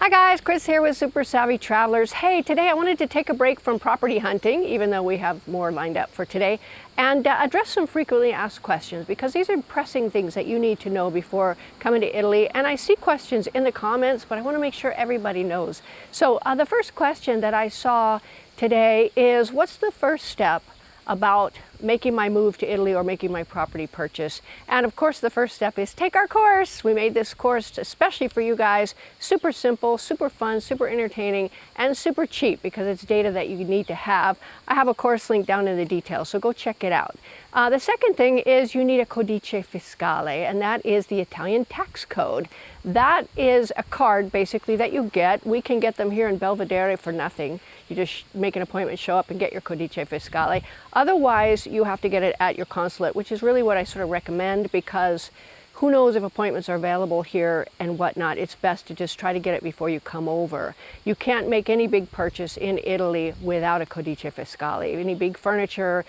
Hi guys, Chris here with Super Savvy Travelers. Hey, today I wanted to take a break from property hunting, even though we have more lined up for today, and address some frequently asked questions because these are pressing things that you need to know before coming to Italy. And I see questions in the comments, but I want to make sure everybody knows. So the first question that I saw today is, what's the first step about making my move to Italy or making my property purchase? And of course, the first step is take our course. We made this course especially for you guys. Super simple, super fun, super entertaining, and super cheap because it's data that you need to have. I have a course link down in the details, so go check it out. The second thing is you need a codice fiscale, and that is the Italian tax code. That is a card basically that you get. We can get them here in Belvedere for nothing. You just make an appointment, show up, and get your codice fiscale. Otherwise, you have to get it at your consulate, which is really what I sort of recommend because who knows if appointments are available here and whatnot. It's best to just try to get it before you come over. You can't make any big purchase in Italy without a codice fiscale. Any big furniture,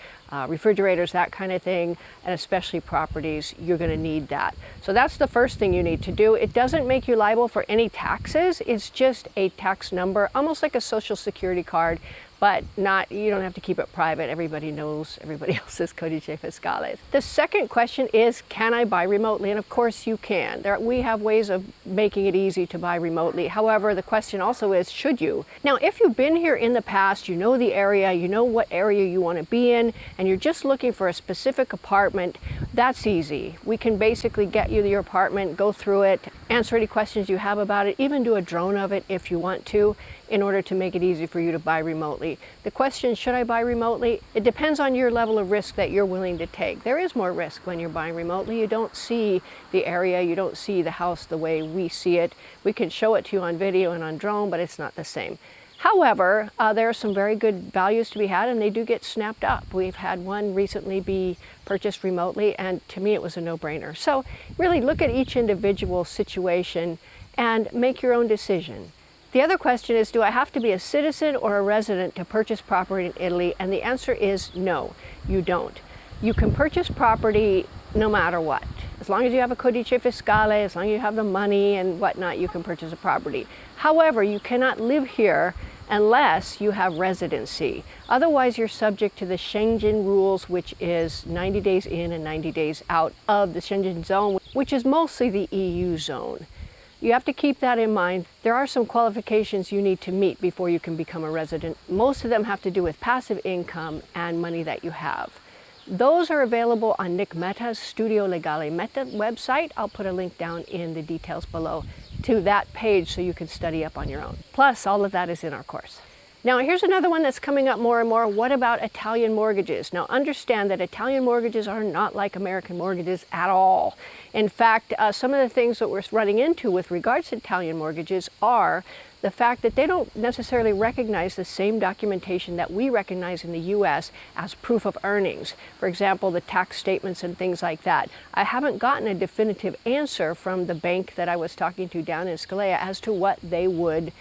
refrigerators, that kind of thing, and especially properties, you're going to need that. So that's the first thing you need to do. It doesn't make you liable for any taxes. It's just a tax number, almost like a social security card, but you don't have to keep it private. Everybody knows everybody else's codice fiscale. The second question is, can I buy remotely? And of course you can. We have ways of making it easy to buy remotely. However, the question also is, should you? Now, if you've been here in the past, you know the area, you know what area you want to be in, and you're just looking for a specific apartment, that's easy. We can basically get you your apartment, go through it, answer any questions you have about it, even do a drone of it if you want to, in order to make it easy for you to buy remotely. The question, should I buy remotely? It depends on your level of risk that you're willing to take. There is more risk when you're buying remotely. You don't see the area, you don't see the house the way we see it. We can show it to you on video and on drone, but it's not the same. However, there are some very good values to be had, and they do get snapped up. We've had one recently be purchased remotely, and to me it was a no-brainer. So really look at each individual situation and make your own decision. The other question is, do I have to be a citizen or a resident to purchase property in Italy? And the answer is no, you don't. You can purchase property no matter what. As long as you have a codice fiscale, as long as you have the money and whatnot, you can purchase a property. However, you cannot live here unless you have residency. Otherwise, you're subject to the Schengen rules, which is 90 days in and 90 days out of the Schengen zone, which is mostly the EU zone. You have to keep that in mind. There are some qualifications you need to meet before you can become a resident. Most of them have to do with passive income and money that you have. Those are available on Nick Meta's Studio Legale Meta website. I'll put a link down in the details below to that page so you can study up on your own. Plus, all of that is in our course. Now, here's another one that's coming up more and more. What about Italian mortgages? Now, understand that Italian mortgages are not like American mortgages at all. In fact, some of the things that we're running into with regards to Italian mortgages are the fact that they don't necessarily recognize the same documentation that we recognize in the US as proof of earnings. For example, the tax statements and things like that. I haven't gotten a definitive answer from the bank that I was talking to down in Scalea as to what they would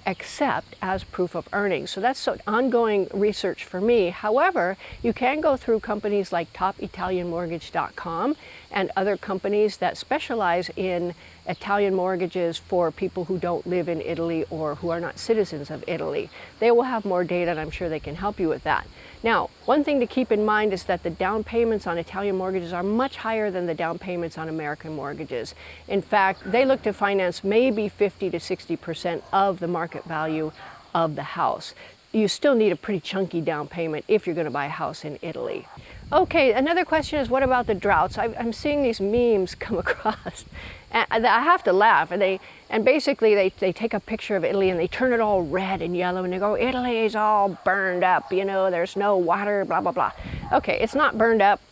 accept as proof of earnings. So that's ongoing research for me. However, you can go through companies like topitalianmortgage.com and other companies that specialize in Italian mortgages for people who don't live in Italy or who are not citizens of Italy. They will have more data, and I'm sure they can help you with that. Now, one thing to keep in mind is that the down payments on Italian mortgages are much higher than the down payments on American mortgages. In fact, they look to finance maybe 50 to 60% of the market value of the house. You still need a pretty chunky down payment if you're going to buy a house in Italy. Okay, another question is, what about the droughts? I'm seeing these memes come across, and I have to laugh. And basically they take a picture of Italy and they turn it all red and yellow, and they go, Italy is all burned up, you know, there's no water, blah, blah, blah. Okay, it's not burned up.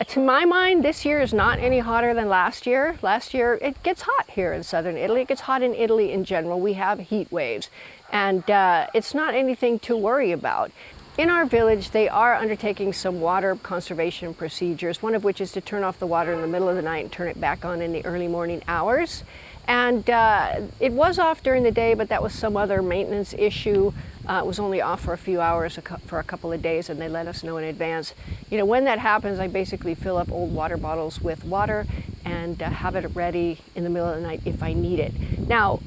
To my mind, this year is not any hotter than last year. Last year, it gets hot here in southern Italy. It gets hot in Italy in general. We have heat waves, and it's not anything to worry about. In our village, they are undertaking some water conservation procedures, one of which is to turn off the water in the middle of the night and turn it back on in the early morning hours. And it was off during the day, but that was some other maintenance issue. It was only off for a few hours for a couple of days, and they let us know in advance. You know, when that happens, I basically fill up old water bottles with water and have it ready in the middle of the night if I need it. Now,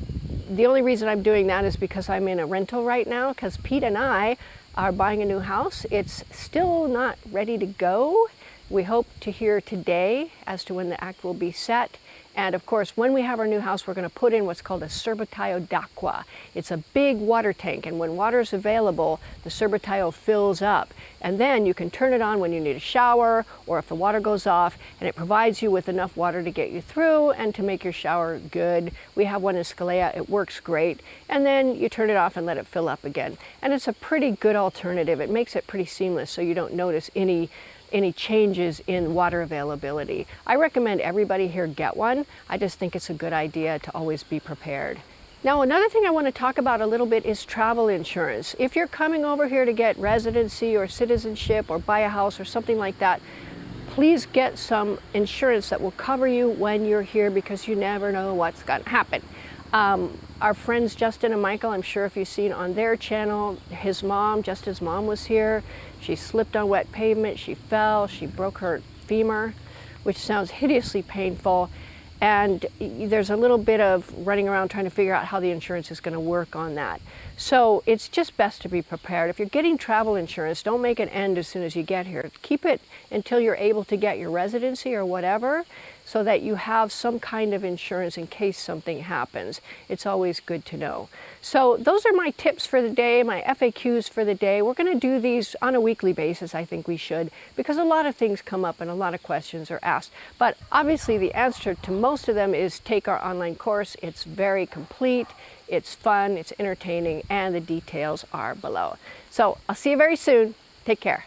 The only reason I'm doing that is because I'm in a rental right now, because Pete and I are buying a new house. It's still not ready to go. We hope to hear today as to when the act will be set. And of course, when we have our new house, we're going to put in what's called a serbatoio d'acqua. It's a big water tank, and when water is available, the serbatoio fills up. And then you can turn it on when you need a shower or if the water goes off, and it provides you with enough water to get you through and to make your shower good. We have one in Scalea, it works great. And then you turn it off and let it fill up again. And it's a pretty good alternative. It makes it pretty seamless so you don't notice any changes in water availability. I recommend everybody here get one. I just think it's a good idea to always be prepared. Now, another thing I want to talk about a little bit is travel insurance. If you're coming over here to get residency or citizenship or buy a house or something like that, please get some insurance that will cover you when you're here, because you never know what's going to happen. Our friends Justin and Michael, I'm sure if you've seen on their channel, Justin's mom was here. She slipped on wet pavement, she fell, she broke her femur, which sounds hideously painful. And there's a little bit of running around trying to figure out how the insurance is going to work on that. So it's just best to be prepared. If you're getting travel insurance, don't make it end as soon as you get here. Keep it until you're able to get your residency or whatever, so that you have some kind of insurance in case something happens. It's always good to know. So those are my tips for the day, my FAQs for the day. We're going to do these on a weekly basis, I think we should, because a lot of things come up and a lot of questions are asked. But obviously the answer to most of them is take our online course. It's very complete, it's fun, it's entertaining, and the details are below. So I'll see you very soon. Take care.